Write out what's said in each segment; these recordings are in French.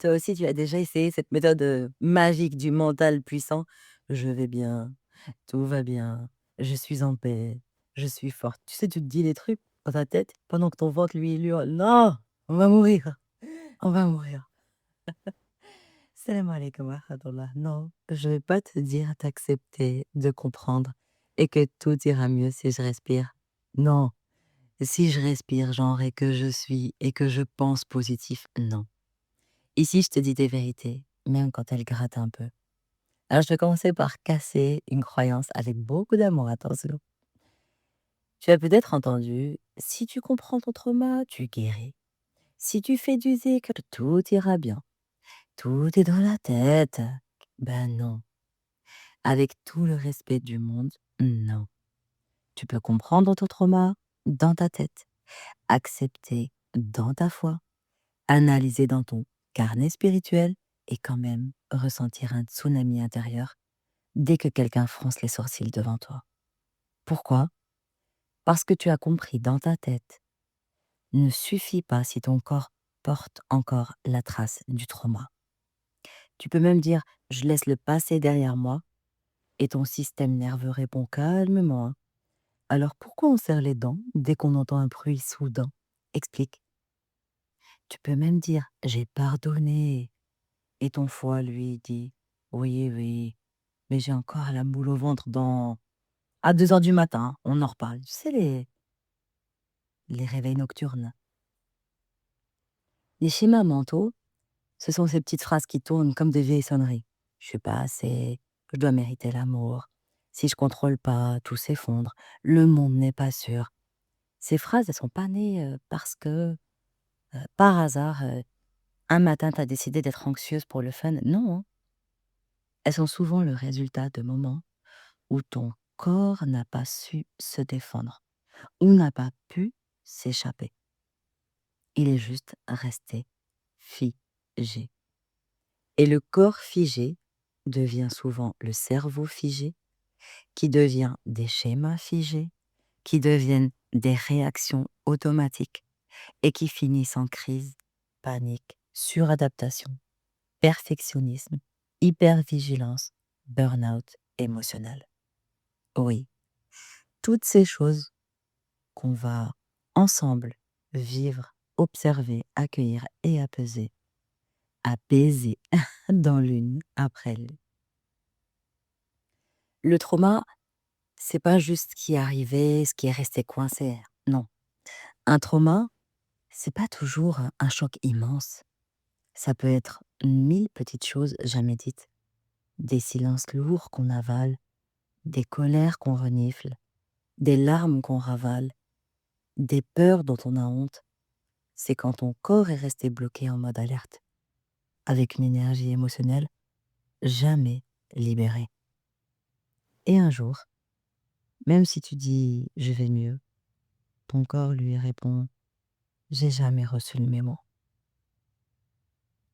Toi aussi, tu as déjà essayé cette méthode, magique du mental puissant? «Je vais bien, tout va bien, je suis en paix, je suis forte». Tu sais, tu te dis les trucs dans ta tête pendant que ton ventre, lui, il hurle: «Non, on va mourir, on va mourir». Salam alaikum wa rahmatullah. Non, je vais pas te dire d'accepter, de comprendre et que tout ira mieux si je respire. Non, si je respire, genre, et que je suis et que je pense positif, non. Ici, je te dis des vérités, même quand elles grattent un peu. Alors, je vais commencer par casser une croyance avec beaucoup d'amour, attention. Tu as peut-être entendu, si tu comprends ton trauma, tu guéris. Si tu fais du zikr, tout ira bien. Tout est dans la tête. Ben non. Avec tout le respect du monde, non. Tu peux comprendre ton trauma dans ta tête, accepter dans ta foi, analyser dans ton carnet spirituel et quand même ressentir un tsunami intérieur dès que quelqu'un fronce les sourcils devant toi. Pourquoi? Parce que tu as compris dans ta tête, ne suffit pas si ton corps porte encore la trace du trauma. Tu peux même dire, je laisse le passé derrière moi, et ton système nerveux répond calmement, hein. Alors pourquoi on serre les dents dès qu'on entend un bruit soudain? Explique. Tu peux même dire, j'ai pardonné, et ton foie, lui, dit, oui, oui, mais j'ai encore la boule au ventre à 2 heures du matin, on en reparle. Tu sais, les réveils nocturnes. Les schémas mentaux, ce sont ces petites phrases qui tournent comme des vieilles sonneries. Je suis pas assez, je dois mériter l'amour. Si je contrôle pas, tout s'effondre. Le monde n'est pas sûr. Ces phrases, elles sont pas nées parce que, par hasard, un matin, tu as décidé d'être anxieuse pour le fun. Non, hein. Elles sont souvent le résultat de moments où ton corps n'a pas su se défendre, ou n'a pas pu s'échapper. Il est juste resté figé. Et le corps figé devient souvent le cerveau figé, qui devient des schémas figés, qui deviennent des réactions automatiques et qui finissent en crise, panique, suradaptation, perfectionnisme, hypervigilance, burn-out émotionnel. Oui, toutes ces choses qu'on va ensemble vivre, observer, accueillir et apaiser dans l'une après l'autre. Le trauma, c'est pas juste ce qui est arrivé, ce qui est resté coincé. Non. Un trauma, c'est pas toujours un choc immense. Ça peut être 1000 petites choses jamais dites, des silences lourds qu'on avale, des colères qu'on renifle, des larmes qu'on ravale, des peurs dont on a honte. C'est quand ton corps est resté bloqué en mode alerte, avec une énergie émotionnelle jamais libérée. Et un jour, même si tu dis je vais mieux, ton corps lui répond j'ai jamais reçu le mémo.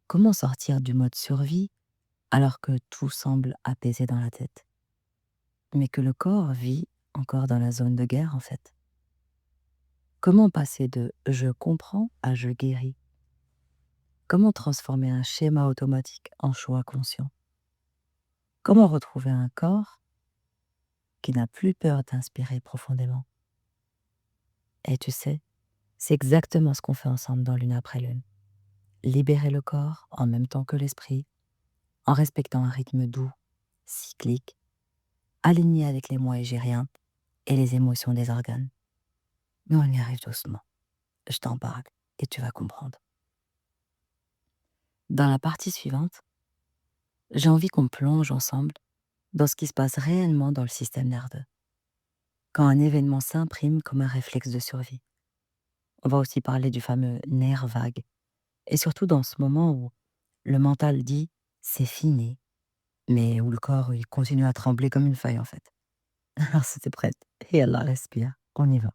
Comment sortir du mode survie alors que tout semble apaisé dans la tête, mais que le corps vit encore dans la zone de guerre en fait? Comment passer de je comprends à je guéris? Comment transformer un schéma automatique en choix conscient? Comment retrouver un corps qui n'a plus peur d'inspirer profondément? Et tu sais, c'est exactement ce qu'on fait ensemble dans Lune après Lune. Libérer le corps en même temps que l'esprit, en respectant un rythme doux, cyclique, aligné avec les mois égériens et les émotions des organes. Mais on y arrive doucement. Je t'en parle et tu vas comprendre. Dans la partie suivante, j'ai envie qu'on plonge ensemble dans ce qui se passe réellement dans le système nerveux, quand un événement s'imprime comme un réflexe de survie. On va aussi parler du fameux nerf vague, et surtout dans ce moment où le mental dit c'est fini, mais où le corps il continue à trembler comme une feuille en fait. Alors c'était prête. Et Allah respire, on y va.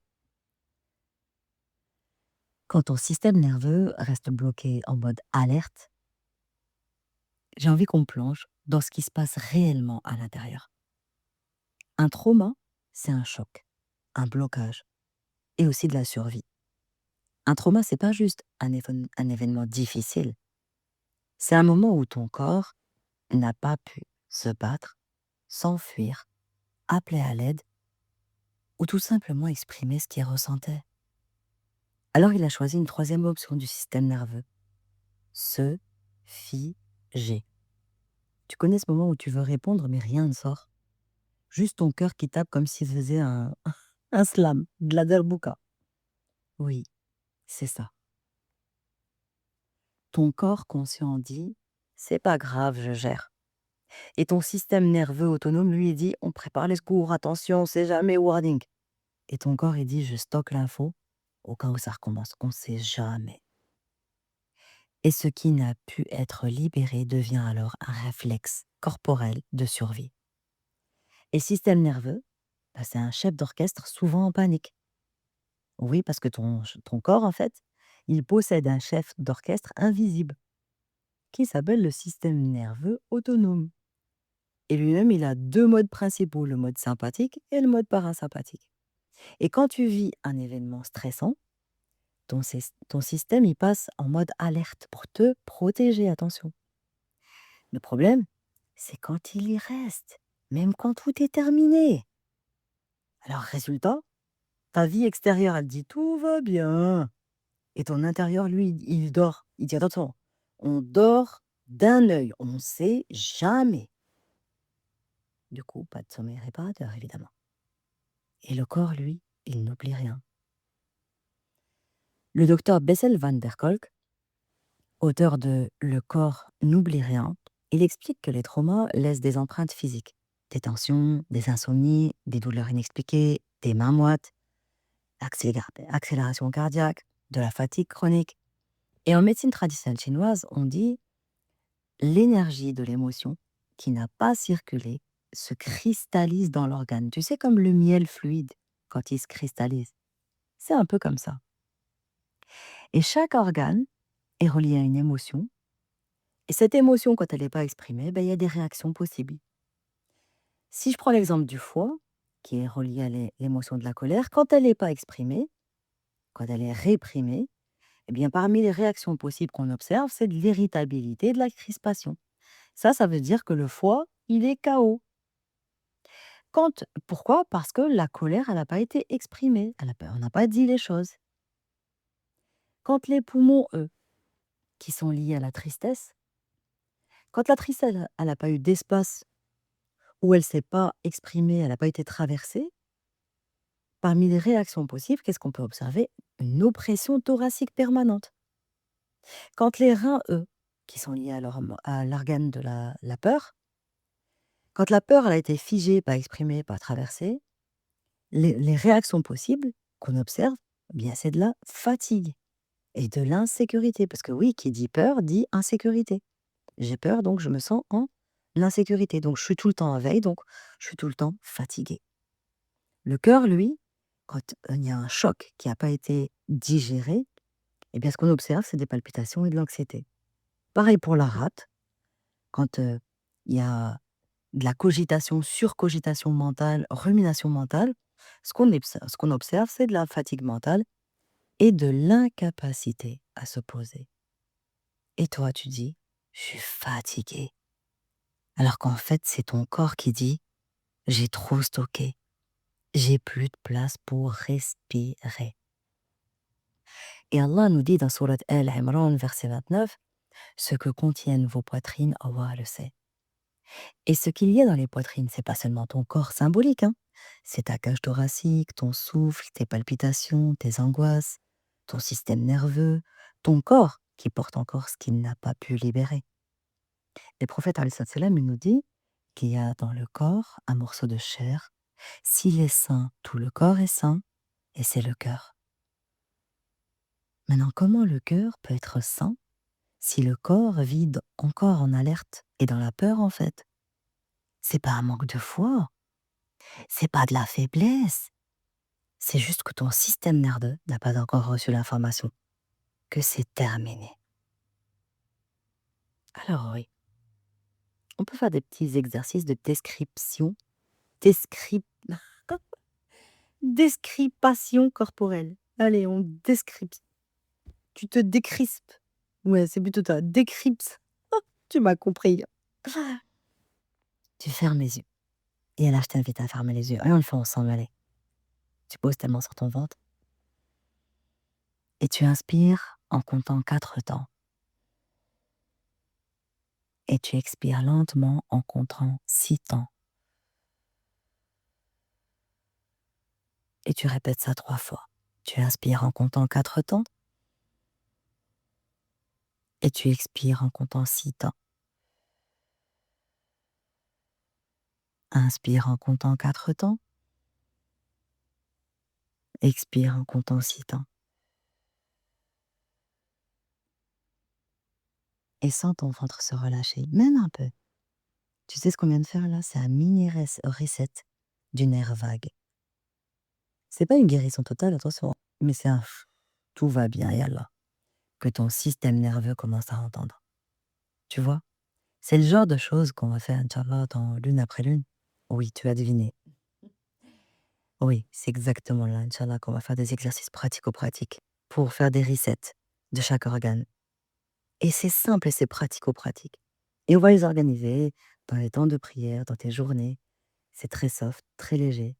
Quand ton système nerveux reste bloqué en mode alerte, j'ai envie qu'on plonge dans ce qui se passe réellement à l'intérieur. Un trauma, c'est un choc, un blocage et aussi de la survie. Un trauma, c'est pas juste un événement difficile, C'est un moment où ton corps n'a pas pu se battre, s'enfuir, appeler à l'aide ou tout simplement exprimer ce qu'il ressentait. Alors il a choisi une troisième option du système nerveux, se figer. Tu connais ce moment où tu veux répondre mais rien ne sort. Juste ton cœur qui tape comme s'il faisait un slam, de la derbouka. Oui, c'est ça. Ton corps conscient dit « c'est pas grave, je gère ». Et ton système nerveux autonome, lui, il dit « on prépare les secours, attention, on sait jamais, warning ». Et ton corps, il dit « je stocke l'info au cas où ça recommence, on sait jamais ». Et ce qui n'a pu être libéré devient alors un réflexe corporel de survie. Et le système nerveux, bah, c'est un chef d'orchestre souvent en panique. Oui, parce que ton corps, en fait, il possède un chef d'orchestre invisible qui s'appelle le système nerveux autonome. Et lui-même, il a deux modes principaux, le mode sympathique et le mode parasympathique. Et quand tu vis un événement stressant, ton système, il passe en mode alerte pour te protéger, attention. Le problème, c'est quand il y reste, même quand tout est terminé. Alors, résultat, ta vie extérieure, elle dit tout va bien. Et ton intérieur, lui, il dort. Il dit attention, on dort d'un œil, on ne sait jamais. Du coup, pas de sommeil réparateur, évidemment. Et le corps, lui, il n'oublie rien. Le docteur Bessel van der Kolk, auteur de Le corps n'oublie rien, il explique que les traumas laissent des empreintes physiques. Des tensions, des insomnies, des douleurs inexpliquées, des mains moites, accélération cardiaque, de la fatigue chronique. Et en médecine traditionnelle chinoise, on dit l'énergie de l'émotion qui n'a pas circulé se cristallise dans l'organe. Tu sais, comme le miel fluide, quand il se cristallise. C'est un peu comme ça. Et chaque organe est relié à une émotion. Et cette émotion, quand elle n'est pas exprimée, ben, il y a des réactions possibles. Si je prends l'exemple du foie, qui est relié à l'émotion de la colère, quand elle n'est pas exprimée, quand elle est réprimée, eh bien, parmi les réactions possibles qu'on observe, c'est de l'irritabilité et de la crispation. Ça veut dire que le foie, il est KO. Pourquoi? Parce que la colère, elle n'a pas été exprimée. On n'a pas dit les choses. Quand les poumons, eux, qui sont liés à la tristesse, quand la tristesse, elle n'a pas eu d'espace où elle ne s'est pas exprimée, elle n'a pas été traversée, parmi les réactions possibles, qu'est-ce qu'on peut observer? Une oppression thoracique permanente. Quand les reins, eux, qui sont liés à l'organe de la peur, quand la peur elle a été figée, pas exprimée, pas traversée, les réactions possibles qu'on observe, eh bien, c'est de la fatigue et de l'insécurité. Parce que oui, qui dit peur dit insécurité. J'ai peur, donc je me sens en insécurité. Donc je suis tout le temps en veille, donc je suis tout le temps fatiguée. Le cœur, lui, quand il y a un choc qui n'a pas été digéré, eh bien, ce qu'on observe, c'est des palpitations et de l'anxiété. Pareil pour la rate, quand il y a de la cogitation, surcogitation mentale, rumination mentale, ce qu'on observe, c'est de la fatigue mentale et de l'incapacité à se poser. Et toi, tu dis, je suis fatiguée. Alors qu'en fait, c'est ton corps qui dit, j'ai trop stocké, j'ai plus de place pour respirer. Et Allah nous dit dans Surat Al-Imran, verset 29, ce que contiennent vos poitrines, Allah le sait. Et ce qu'il y a dans les poitrines, c'est pas seulement ton corps symbolique, hein. C'est ta cage thoracique, ton souffle, tes palpitations, tes angoisses, ton système nerveux, ton corps qui porte encore ce qu'il n'a pas pu libérer. Le prophète alayhi salam, il nous dit qu'il y a dans le corps un morceau de chair. S'il est sain, tout le corps est sain, et c'est le cœur. Maintenant, comment le cœur peut être sain si le corps vit encore en alerte et dans la peur, en fait? C'est pas un manque de foi, c'est pas de la faiblesse, c'est juste que ton système nerveux n'a pas encore reçu l'information que c'est terminé. Alors oui, on peut faire des petits exercices de description, descrip... description corporelle. Allez, on descripte. Tu te décrispes. Ouais, c'est plutôt toi. Décrypte. Tu m'as compris. Tu fermes les yeux. Et là, je t'invite à fermer les yeux. Et on le fait ensemble, allez. Tu poses tes mains sur ton ventre. Et tu inspires en comptant 4 temps. Et tu expires lentement en comptant 6 temps. Et tu répètes ça 3 fois. Tu inspires en comptant 4 temps. Et tu expires en comptant 6 temps. Inspire en comptant 4 temps. Expire en comptant 6 temps. Et sens ton ventre se relâcher, même un peu. Tu sais ce qu'on vient de faire là? C'est un mini reset du nerf vague. C'est pas une guérison totale, attention, mais c'est un tout va bien, yallah, que ton système nerveux commence à entendre. Tu vois? C'est le genre de choses qu'on va faire, Inch'Allah, dans l'une après l'une. Oui, tu as deviné. Oui, c'est exactement là, Inch'Allah, qu'on va faire des exercices pratico-pratiques pour faire des resets de chaque organe. Et c'est simple et c'est pratico-pratique. Et on va les organiser dans les temps de prière, dans tes journées. C'est très soft, très léger,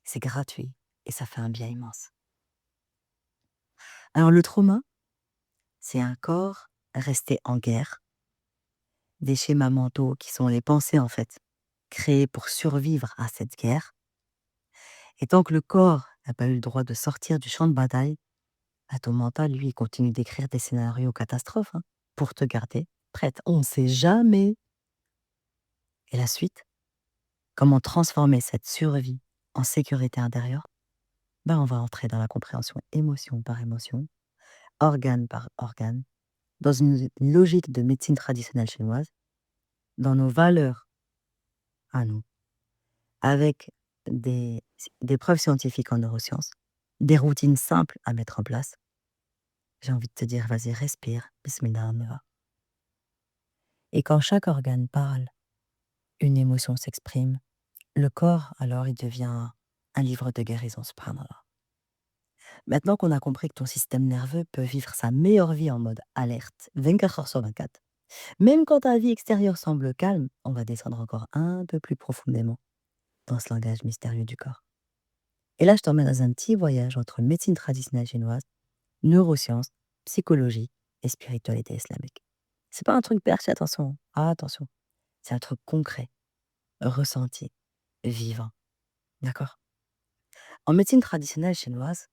c'est gratuit et ça fait un bien immense. Alors le trauma, c'est un corps resté en guerre, des schémas mentaux qui sont les pensées en fait, créées pour survivre à cette guerre. Et tant que le corps n'a pas eu le droit de sortir du champ de bataille, ton mental, lui, il continue d'écrire des scénarios catastrophes pour te garder prête. On ne sait jamais. Et la suite, comment transformer cette survie en sécurité intérieure? On va entrer dans la compréhension émotion par émotion, organe par organe, dans une logique de médecine traditionnelle chinoise, dans nos valeurs à nous, avec des, des preuves scientifiques en neurosciences, des routines simples à mettre en place. J'ai envie de te dire, vas-y, respire, bismillah, on y va. Et quand chaque organe parle, une émotion s'exprime, le corps, alors, il devient un livre de guérison, subhanallah. Maintenant qu'on a compris que ton système nerveux peut vivre sa meilleure vie en mode alerte, 24 heures sur 24, même quand ta vie extérieure semble calme, on va descendre encore un peu plus profondément dans ce langage mystérieux du corps. Et là, je t'emmène dans un petit voyage entre médecine traditionnelle chinoise, neurosciences, psychologie et spiritualité islamique. C'est pas un truc perché, attention. Ah, attention. C'est un truc concret, ressenti, vivant. D'accord? En médecine traditionnelle chinoise,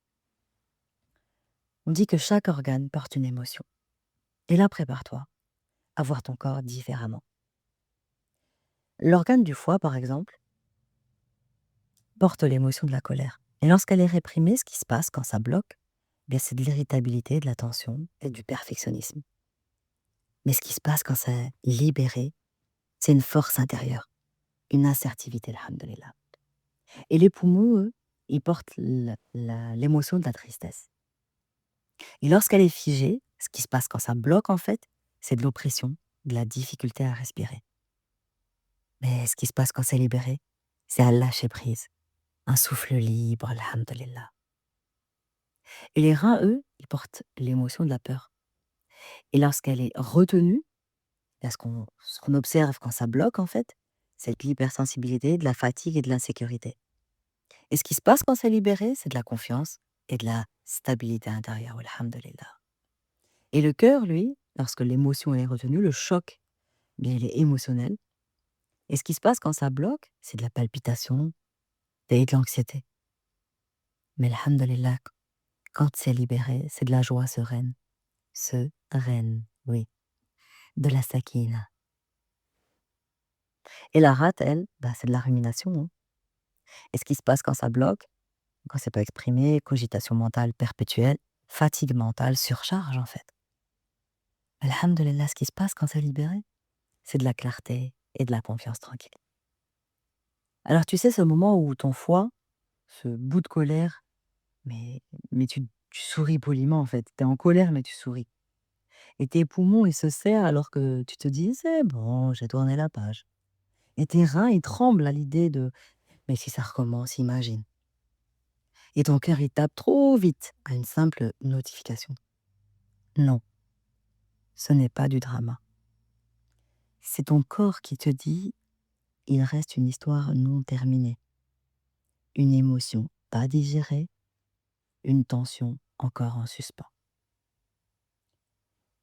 on dit que chaque organe porte une émotion. Et là, prépare-toi à voir ton corps différemment. L'organe du foie, par exemple, porte l'émotion de la colère. Et lorsqu'elle est réprimée, ce qui se passe quand ça bloque, c'est de l'irritabilité, de la tension et du perfectionnisme. Mais ce qui se passe quand c'est libéré, c'est une force intérieure, une assertivité, alhamdoulilah. Et les poumons, eux, ils portent l'émotion de la tristesse. Et lorsqu'elle est figée, ce qui se passe quand ça bloque, en fait, c'est de l'oppression, de la difficulté à respirer. Mais ce qui se passe quand c'est libéré, c'est à lâcher prise, un souffle libre, alhamdoulilah. Et les reins, eux, ils portent l'émotion de la peur. Et lorsqu'elle est retenue, ce qu'on observe quand ça bloque, en fait, c'est de l'hypersensibilité, de la fatigue et de l'insécurité. Et ce qui se passe quand c'est libéré, c'est de la confiance et de la stabilité intérieure, alhamdoulilah. Et le cœur, lui, lorsque l'émotion est retenue, le choc, il est émotionnel. Et ce qui se passe quand ça bloque, c'est de la palpitation et de l'anxiété. Mais alhamdoulilah, quand c'est libéré, c'est de la joie sereine. Sereine, oui. De la sakina. Et la rate, elle, c'est de la rumination. Et ce qui se passe quand ça bloque, quand c'est pas exprimé, cogitation mentale perpétuelle, fatigue mentale, surcharge en fait. Alhamdulillah, ce qui se passe quand c'est libéré, c'est de la clarté et de la confiance tranquille. Alors tu sais, ce moment où ton foie, ce bout de colère, mais tu souris poliment en fait. Tu es en colère, mais tu souris. Et tes poumons, ils se serrent alors que tu te dis, c'est bon, j'ai tourné la page. Et tes reins, ils tremblent à l'idée de, mais si ça recommence, imagine. Et ton cœur, il tape trop vite à une simple notification. Non, ce n'est pas du drama. C'est ton corps qui te dit: «Il reste une histoire non terminée, une émotion pas digérée, une tension encore en suspens».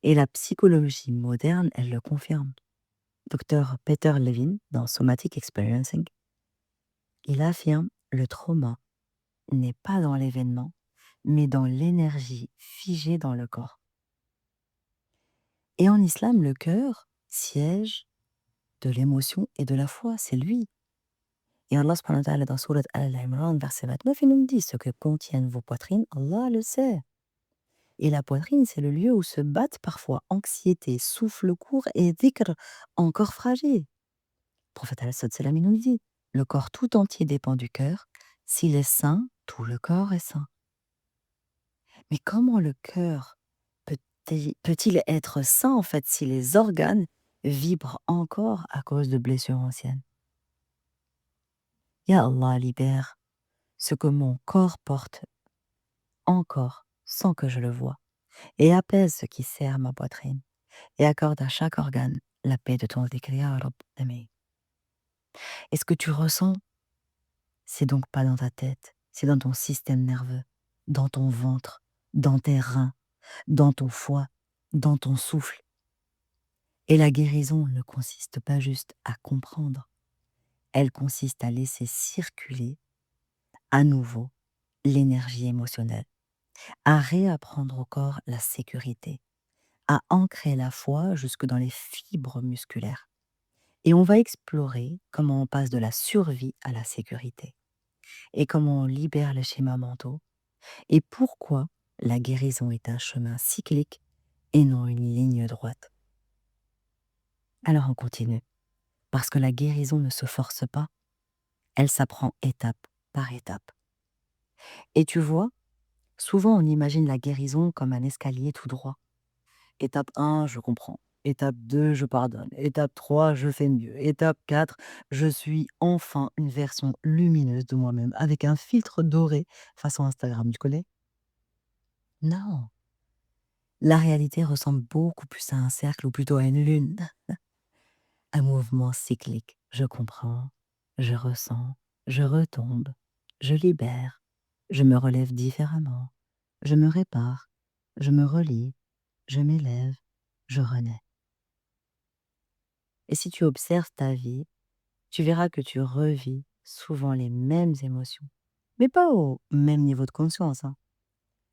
Et la psychologie moderne, elle le confirme. Docteur Peter Levine, dans Somatic Experiencing, il affirme: «Le trauma n'est pas dans l'événement, mais dans l'énergie figée dans le corps». Et en islam, le cœur, siège de l'émotion et de la foi, c'est lui. Et Allah subhanahu wa ta'ala dans Sourate Al-Imran, verset 29, il nous dit: «Ce que contiennent vos poitrines, Allah le sait». Et la poitrine, c'est le lieu où se battent parfois anxiété, souffle court et dhikr encore fragile. Le prophète alayhi salam, il nous dit: «Le corps tout entier dépend du cœur. S'il est sain, tout le corps est sain». Mais comment le cœur peut-il être sain, en fait, si les organes vibrent encore à cause de blessures anciennes? Ya Allah, libère ce que mon corps porte encore sans que je le voie, et apaise ce qui serre ma poitrine, et accorde à chaque organe la paix de ton dhikr, ya Rabb. Amin. Et ce que tu ressens, c'est donc pas dans ta tête, c'est dans ton système nerveux, dans ton ventre, dans tes reins, dans ton foie, dans ton souffle. Et la guérison ne consiste pas juste à comprendre, elle consiste à laisser circuler à nouveau l'énergie émotionnelle, à réapprendre au corps la sécurité, à ancrer la foi jusque dans les fibres musculaires. Et on va explorer comment on passe de la survie à la sécurité, et comment on libère les schémas mentaux, et pourquoi la guérison est un chemin cyclique et non une ligne droite. Alors on continue, parce que la guérison ne se force pas, elle s'apprend étape par étape. Et tu vois, souvent on imagine la guérison comme un escalier tout droit. Étape 1, je comprends. Étape 2, je pardonne. Étape 3, je fais mieux. Étape 4, je suis enfin une version lumineuse de moi-même avec un filtre doré façon Instagram, tu connais? Non. La réalité ressemble beaucoup plus à un cercle ou plutôt à une lune, un mouvement cyclique. Je comprends, je ressens, je retombe, je libère, je me relève différemment, je me répare, je me relie, je m'élève, je renais. Et si tu observes ta vie, tu verras que tu revis souvent les mêmes émotions, mais pas au même niveau de conscience, hein.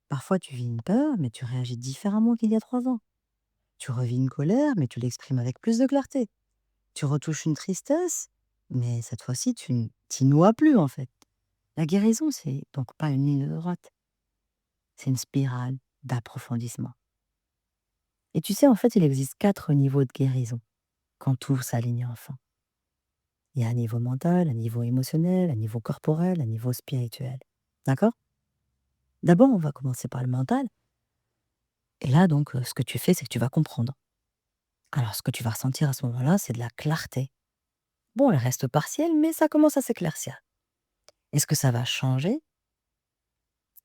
Parfois, tu vis une peur, mais tu réagis différemment qu'il y a 3 ans. Tu revis une colère, mais tu l'exprimes avec plus de clarté. Tu retouches une tristesse, mais cette fois-ci, tu ne t'y noies plus, en fait. La guérison, c'est donc pas une ligne droite, c'est une spirale d'approfondissement. Et tu sais, en fait, il existe 4 niveaux de guérison quand tout s'aligne enfin. Il y a un niveau mental, un niveau émotionnel, un niveau corporel, un niveau spirituel. D'accord? D'abord, on va commencer par le mental. Et là, donc, ce que tu fais, c'est que tu vas comprendre. Alors, ce que tu vas ressentir à ce moment-là, c'est de la clarté. Bon, elle reste partielle, mais ça commence à s'éclaircir. Est-ce que ça va changer?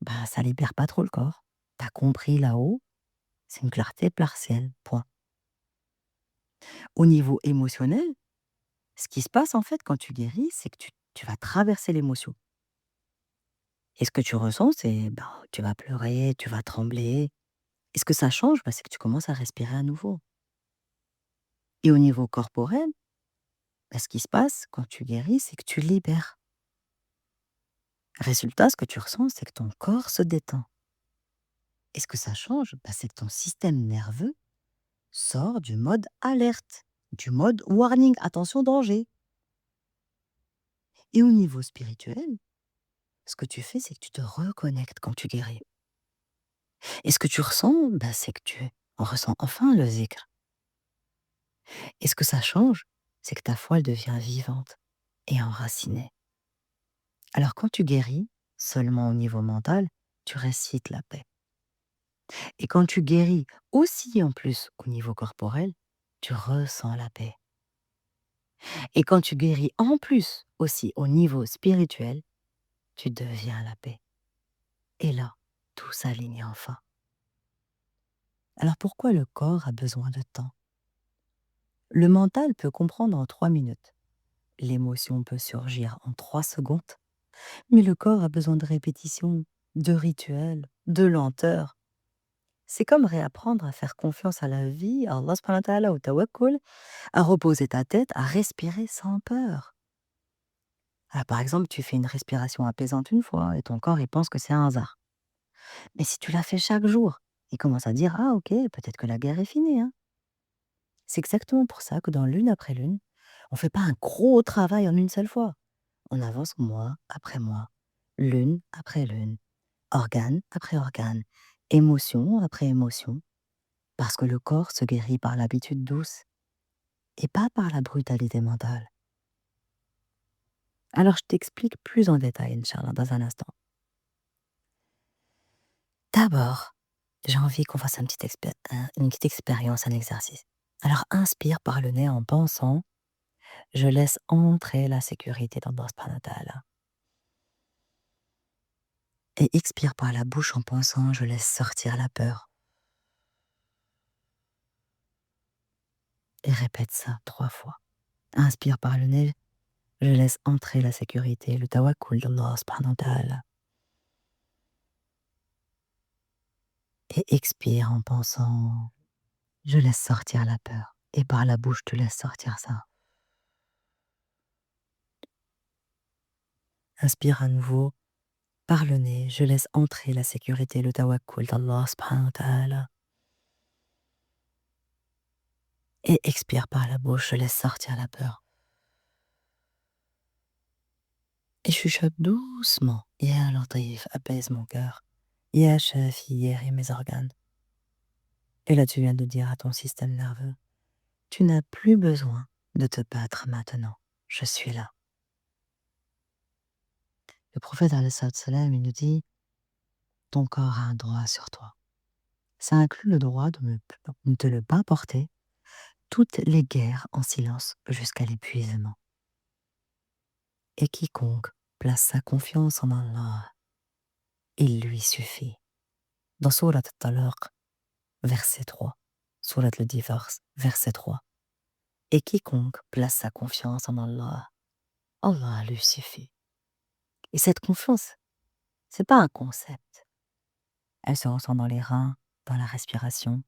Bah, ça libère pas trop le corps. T'as compris là-haut, c'est une clarté partielle. Point. Au niveau émotionnel, ce qui se passe en fait quand tu guéris, c'est que tu vas traverser l'émotion. Et ce que tu ressens, c'est bah, tu vas pleurer, tu vas trembler. Et ce que ça change, bah, c'est que tu commences à respirer à nouveau. Et au niveau corporel, bah, ce qui se passe quand tu guéris, c'est que tu libères. Résultat, ce que tu ressens, c'est que ton corps se détend. Et ce que ça change, bah, c'est que ton système nerveux sort du mode alerte, du mode warning, attention danger. Et au niveau spirituel, ce que tu fais, c'est que tu te reconnectes quand tu guéris. Et ce que tu ressens, bah, c'est que tu ressens enfin le zikr. Et ce que ça change, c'est que ta foi elle devient vivante et enracinée. Alors quand tu guéris, seulement au niveau mental, tu récites la paix. Et quand tu guéris aussi en plus au niveau corporel, tu ressens la paix. Et quand tu guéris en plus aussi au niveau spirituel, tu deviens la paix. Et là, tout s'aligne enfin. Alors pourquoi le corps a besoin de temps? Le mental peut comprendre en 3 minutes. L'émotion peut surgir en 3 secondes, mais le corps a besoin de répétition, de rituels, de lenteur. C'est comme réapprendre à faire confiance à la vie, à Allah subhanahu wa ta'ala, au tawakkul, à reposer ta tête, à respirer sans peur. Ah, par exemple, tu fais une respiration apaisante une fois et ton corps il pense que c'est un hasard. Mais si tu l'as fait chaque jour, il commence à dire ah ok, peut-être que la guerre est finie, hein. C'est exactement pour ça que dans Lune après Lune, on ne fait pas un gros travail en une seule fois. On avance mois après mois, lune après lune, organe après organe, émotion après émotion, parce que le corps se guérit par l'habitude douce et pas par la brutalité mentale. Alors je t'explique plus en détail, Inch'Allah, dans un instant. D'abord, j'ai envie qu'on fasse une petite expérience, un exercice. Alors inspire par le nez en pensant, je laisse entrer la sécurité dans Allah subhanahu wa ta'ala. Et expire par la bouche en pensant, je laisse sortir la peur. Et répète ça 3 fois. Inspire par le nez, je laisse entrer la sécurité, le tawakkul d'Allah subhanahu wa ta'ala. Et expire en pensant, je laisse sortir la peur. Et par la bouche, tu laisses sortir ça. Inspire à nouveau par le nez, je laisse entrer la sécurité, le tawakkul d'Allah subhanahu wa ta'ala. Et expire par la bouche, je laisse sortir la peur. Et chuchote doucement, Ya Latif, apaise mon cœur. Ya Shafi, guéris mes organes. Et là, tu viens de dire à ton système nerveux, tu n'as plus besoin de te battre maintenant. Je suis là. Le prophète, alayhi salam, il nous dit, ton corps a un droit sur toi. Ça inclut le droit de ne te le pas porter toutes les guerres en silence jusqu'à l'épuisement. Et quiconque place sa confiance en Allah, il lui suffit. Dans Surat al-Talaq, verset 3, Surat le divorce, verset 3. Et quiconque place sa confiance en Allah, Allah lui suffit. Et cette confiance, c'est pas un concept. Elle se ressent dans les reins, dans la respiration,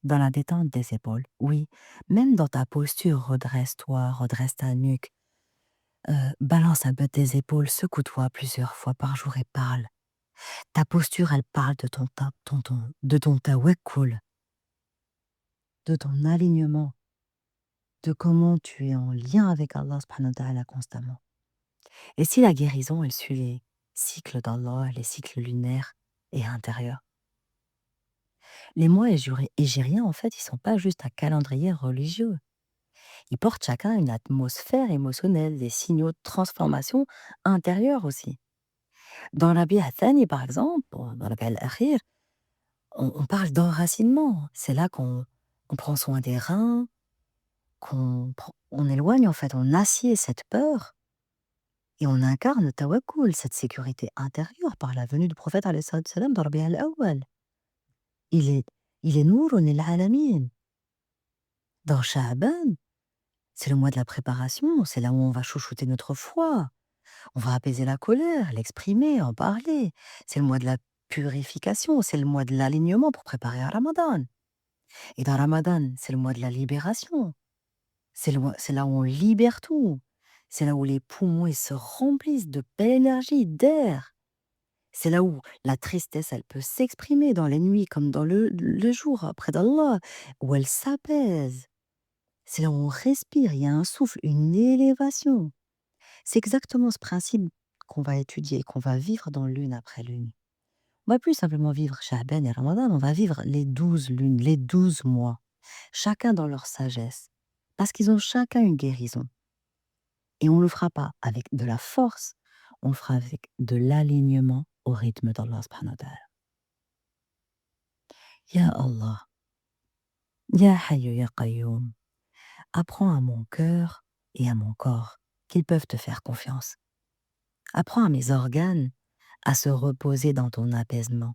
dans la détente des épaules. Oui, même dans ta posture, redresse-toi, redresse ta nuque, balance un peu tes épaules, secoue-toi plusieurs fois par jour et parle. Ta posture, elle parle de ton tawakkul, de ton alignement, de comment tu es en lien avec Allah subhanahu wa ta'ala constamment. Et si la guérison, elle suit les cycles d'Allah, les cycles lunaires et intérieurs, les mois égériens, en fait, ils sont pas juste un calendrier religieux. Ils portent chacun une atmosphère émotionnelle, des signaux de transformation intérieure aussi. Dans la Bi'a Thani, par exemple, dans la Bi'a al-Akhir, on parle d'enracinement. C'est là qu'on prend soin des reins, on éloigne, en fait, on assied cette peur et on incarne le tawakkul, cette sécurité intérieure par la venue du prophète alayhi salatu wassalam dans Rabi' al-Awwal. Il est, il est Nourun lil alamin. Dans Sha'ban, c'est le mois de la préparation, c'est là où on va chouchouter notre foi. On va apaiser la colère, l'exprimer, en parler. C'est le mois de la purification, c'est le mois de l'alignement pour préparer à Ramadan. Et dans Ramadan, c'est le mois de la libération. C'est là où on libère tout. C'est là où les poumons ils se remplissent de belle énergie, d'air. C'est là où la tristesse, elle peut s'exprimer dans les nuits comme dans le jour, près d'Allah, où elle s'apaise. C'est là où on respire, il y a un souffle, une élévation. C'est exactement ce principe qu'on va étudier, qu'on va vivre dans lune après lune. On va plus simplement vivre Sha'ban et Ramadan, on va vivre les 12 lunes, les 12 mois, chacun dans leur sagesse, parce qu'ils ont chacun une guérison. Et on ne le fera pas avec de la force, on le fera avec de l'alignement au rythme d'Allah subhanahu wa ta'ala. Ya Allah, Ya Hayyu Ya Qayyum, apprends à mon cœur et à mon corps qu'ils peuvent te faire confiance. Apprends à mes organes à se reposer dans ton apaisement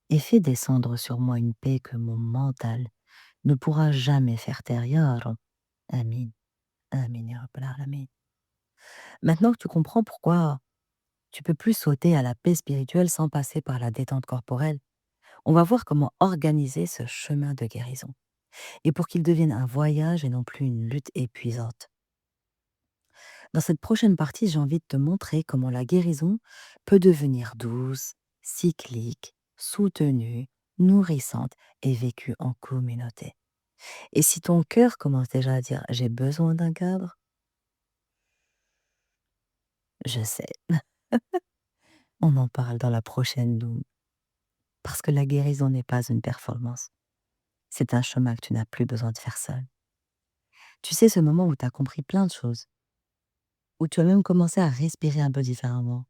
et fais descendre sur moi une paix que mon mental ne pourra jamais faire taire, Ya Rab. Amin, amin ya rabbal alamin. Maintenant que tu comprends pourquoi tu peux plus sauter à la paix spirituelle sans passer par la détente corporelle, on va voir comment organiser ce chemin de guérison. Et pour qu'il devienne un voyage et non plus une lutte épuisante. Dans cette prochaine partie, j'ai envie de te montrer comment la guérison peut devenir douce, cyclique, soutenue, nourrissante et vécue en communauté. Et si ton cœur commence déjà à dire j'ai besoin d'un cadre, je sais, on en parle dans la prochaine Loom. Parce que la guérison n'est pas une performance. C'est un chemin que tu n'as plus besoin de faire seul. Tu sais, ce moment où tu as compris plein de choses, où tu as même commencé à respirer un peu différemment.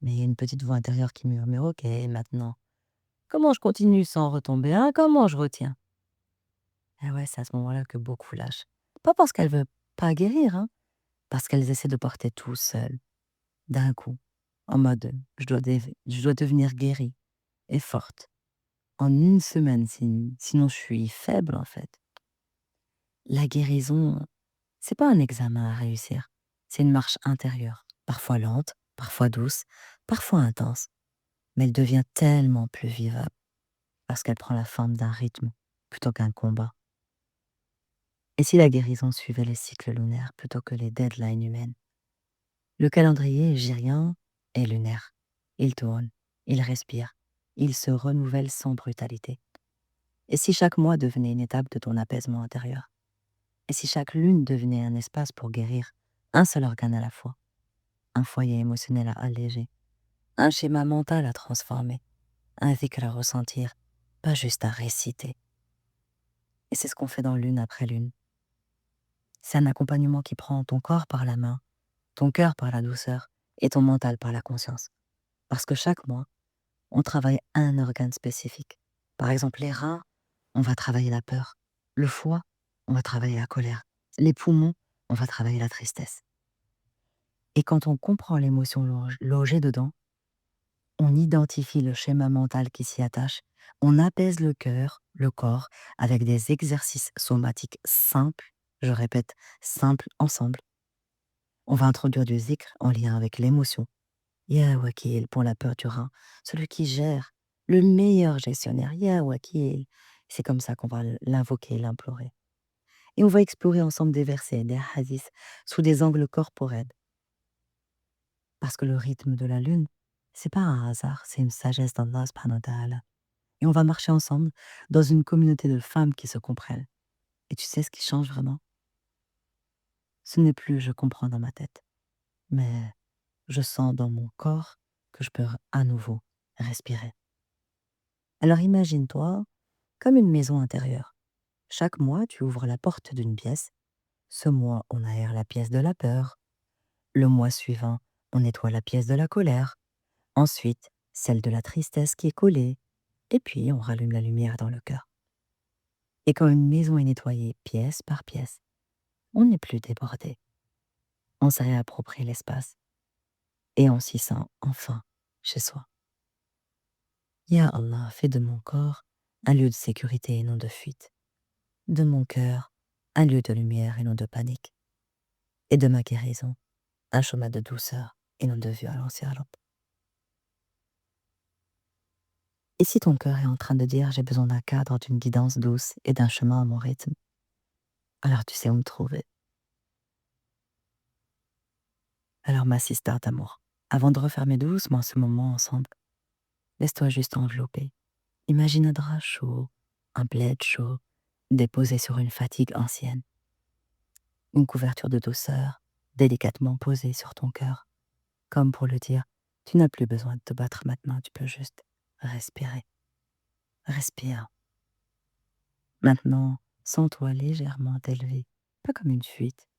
Mais il y a une petite voix intérieure qui murmure: «OK, maintenant, comment je continue sans retomber, hein? Comment je retiens?» Et ouais, c'est à ce moment-là que beaucoup lâchent. Pas parce qu'elles veulent pas guérir, hein, parce qu'elles essaient de porter tout seules, d'un coup, en mode, je dois devenir guérie et forte en une semaine, sinon je suis faible, en fait. La guérison, c'est pas un examen à réussir, c'est une marche intérieure, parfois lente, parfois douce, parfois intense, mais elle devient tellement plus vivable. Parce qu'elle prend la forme d'un rythme plutôt qu'un combat. Et si la guérison suivait les cycles lunaires plutôt que les deadlines humaines? Le calendrier gyrien est lunaire. Il tourne, il respire, il se renouvelle sans brutalité. Et si chaque mois devenait une étape de ton apaisement intérieur? Et si chaque lune devenait un espace pour guérir un seul organe à la fois? Un foyer émotionnel à alléger, un schéma mental à transformer, un dhikr à ressentir, pas juste à réciter. Et c'est ce qu'on fait dans Lune après Lune. C'est un accompagnement qui prend ton corps par la main, ton cœur par la douceur et ton mental par la conscience. Parce que chaque mois, on travaille un organe spécifique. Par exemple, les reins, on va travailler la peur. Le foie, on va travailler la colère. Les poumons, on va travailler la tristesse. Et quand on comprend l'émotion logée dedans, on identifie le schéma mental qui s'y attache, on apaise le cœur, le corps, avec des exercices somatiques simples, je répète, simples ensemble. On va introduire du zikr en lien avec l'émotion. Ya Wakil pour la peur du rein, celui qui gère, le meilleur gestionnaire. Ya Wakil. C'est comme ça qu'on va l'invoquer, l'implorer. Et on va explorer ensemble des versets, des hadiths, sous des angles corporels. Parce que le rythme de la lune, c'est pas un hasard, c'est une sagesse d'Allah subhanahu wa ta'ala. Et on va marcher ensemble dans une communauté de femmes qui se comprennent. Et tu sais ce qui change vraiment? Ce n'est plus je comprends dans ma tête, mais je sens dans mon corps que je peux à nouveau respirer. Alors imagine-toi comme une maison intérieure. Chaque mois, tu ouvres la porte d'une pièce. Ce mois, on aère la pièce de la peur. Le mois suivant, on nettoie la pièce de la colère. Ensuite, celle de la tristesse qui est collée. Et puis, on rallume la lumière dans le cœur. Et quand une maison est nettoyée pièce par pièce, on n'est plus débordé. On se réapproprie l'espace. Et on s'y sent enfin chez soi. Ya Allah, fais de mon corps un lieu de sécurité et non de fuite. De mon cœur, un lieu de lumière et non de panique. Et de ma guérison, un chemin de douceur et non de violence ya Rab. Et si ton cœur est en train de dire j'ai besoin d'un cadre, d'une guidance douce et d'un chemin à mon rythme, alors tu sais où me trouver. Alors ma sister d'amour, avant de refermer doucement ce moment ensemble, laisse-toi juste envelopper. Imagine un drap chaud, un plaid chaud, déposé sur une fatigue ancienne. Une couverture de douceur, délicatement posée sur ton cœur, comme pour le dire, tu n'as plus besoin de te battre maintenant, tu peux juste respirer. Respire. Maintenant, sens-toi légèrement t'élever, pas comme une fuite,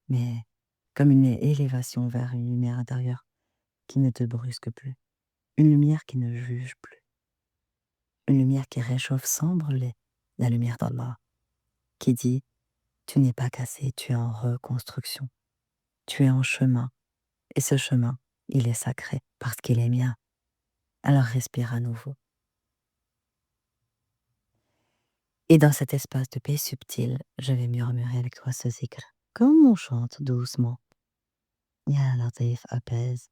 mais comme une élévation vers une lumière intérieure qui ne te brusque plus, une lumière qui ne juge plus, une lumière qui réchauffe sans brûler, la lumière d'Allah, qui dit, tu n'es pas cassé, tu es en reconstruction, tu es en chemin, et ce chemin, il est sacré parce qu'il est mien. Alors respire à nouveau. Et dans cet espace de paix subtile, je vais murmurer avec toi ce zikr. Comme on chante doucement. Ya Latif apaise.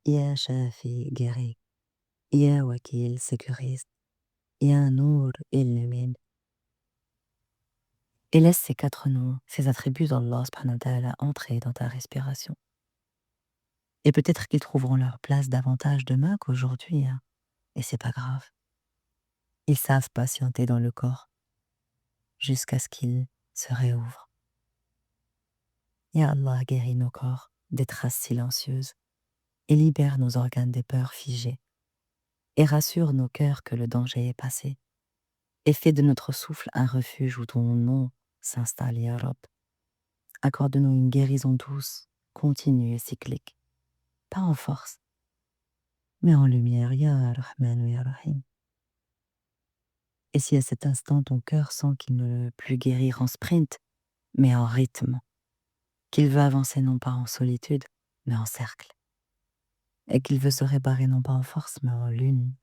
Ya Shafi guérit. Ya Wakil sécurise. Ya Nour illumine. Et laisse ces 4 noms, ces attributs d'Allah subhanahu wa ta'ala entrer dans ta respiration. Et peut-être qu'ils trouveront leur place davantage demain qu'aujourd'hui, hein. Et c'est pas grave. Ils savent patienter dans le corps jusqu'à ce qu'il se réouvre. Ya Allah guérit nos corps des traces silencieuses et libère nos organes des peurs figées et rassure nos cœurs que le danger est passé et fait de notre souffle un refuge où ton nom s'installe, Ya Rab. Accorde-nous une guérison douce, continue et cyclique, pas en force, mais en lumière, Ya Rahman Ya Rahim. Et si à cet instant ton cœur sent qu'il ne veut plus guérir en sprint, mais en rythme, qu'il veut avancer non pas en solitude, mais en cercle, et qu'il veut se réparer non pas en force, mais en lune,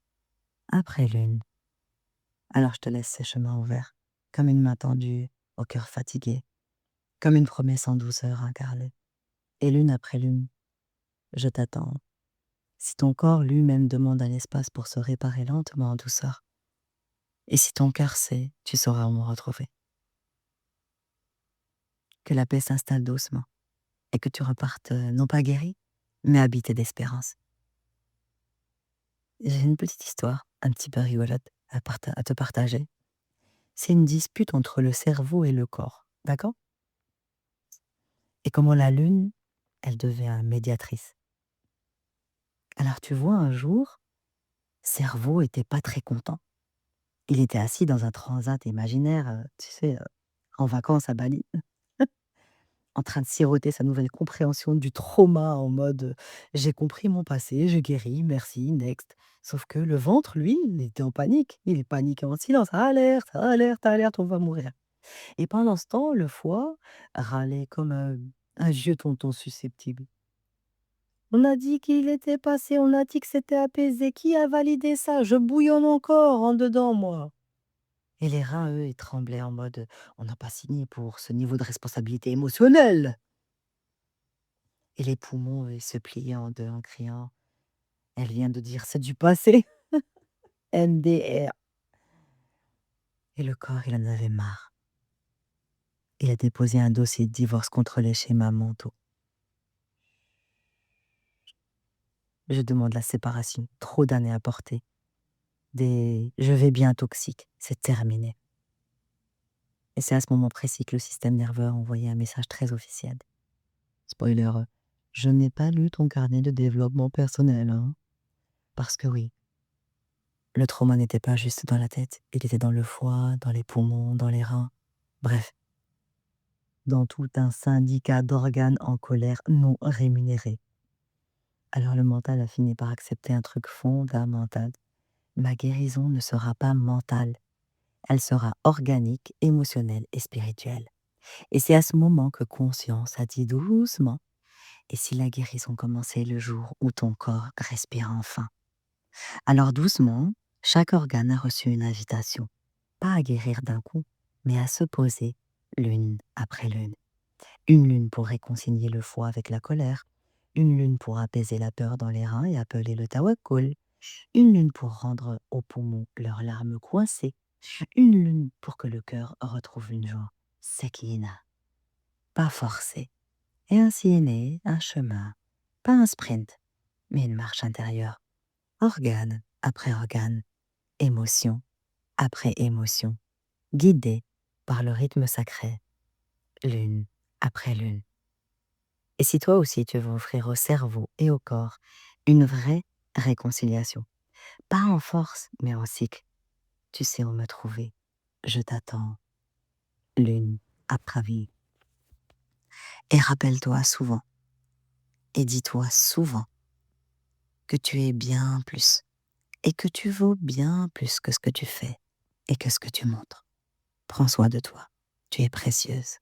après lune, alors je te laisse ces chemins ouverts, comme une main tendue au cœur fatigué, comme une promesse en douceur incarnée. Et lune après lune, je t'attends. Si ton corps lui-même demande un espace pour se réparer lentement en douceur, et si ton cœur sait, tu sauras où me retrouver. Que la paix s'installe doucement, et que tu repartes non pas guéri, mais habité d'espérance. J'ai une petite histoire, un petit peu rigolote, à te partager. C'est une dispute entre le cerveau et le corps, d'accord? Et comment la lune, elle devient médiatrice. Alors tu vois, un jour, cerveau était pas très content. Il était assis dans un transat imaginaire, tu sais, en vacances à Bali, en train de siroter sa nouvelle compréhension du trauma en mode j'ai compris mon passé, je guéris, merci, next. Sauf que le ventre, lui, il était en panique. Il est paniqué en silence. Alerte, alerte, alerte, on va mourir. Et pendant ce temps, le foie râlait comme un vieux tonton susceptible. On a dit qu'il était passé, on a dit que c'était apaisé. Qui a validé ça? Je bouillonne encore en dedans, moi. Et les reins, eux, ils tremblaient en mode on n'a pas signé pour ce niveau de responsabilité émotionnelle. Et les poumons, ils se pliaient en deux en criant elle vient de dire c'est du passé. MDR. Et le corps, il en avait marre. Il a déposé un dossier de divorce contre les schémas mentaux. Je demande la séparation. Trop d'années à porter. Des je vais bien toxiques. C'est terminé. Et c'est à ce moment précis que le système nerveux a envoyé un message très officiel. Spoiler, je n'ai pas lu ton carnet de développement personnel, hein. Parce que oui, le trauma n'était pas juste dans la tête, il était dans le foie, dans les poumons, dans les reins. Bref, dans tout un syndicat d'organes en colère non rémunérés. Alors le mental a fini par accepter un truc fondamental. Ma guérison ne sera pas mentale, elle sera organique, émotionnelle et spirituelle. Et c'est à ce moment que conscience a dit doucement, et si la guérison commençait le jour où ton corps respire enfin? Alors doucement, chaque organe a reçu une invitation, pas à guérir d'un coup, mais à se poser lune après lune. Une lune pour réconcilier le foie avec la colère, une lune pour apaiser la peur dans les reins et appeler le tawakkul, une lune pour rendre aux poumons leurs larmes coincées, une lune pour que le cœur retrouve une joie, sekina, pas forcée. Et ainsi est né un chemin, pas un sprint, mais une marche intérieure, organe après organe, émotion après émotion, guidée par le rythme sacré, lune après lune. Et si toi aussi tu veux offrir au cerveau et au corps une vraie réconciliation, pas en force, mais en cycle, tu sais où me trouver. Je t'attends, lune après vie. Et rappelle-toi souvent, et dis-toi souvent, que tu es bien plus, et que tu vaux bien plus que ce que tu fais, et que ce que tu montres. Prends soin de toi, tu es précieuse.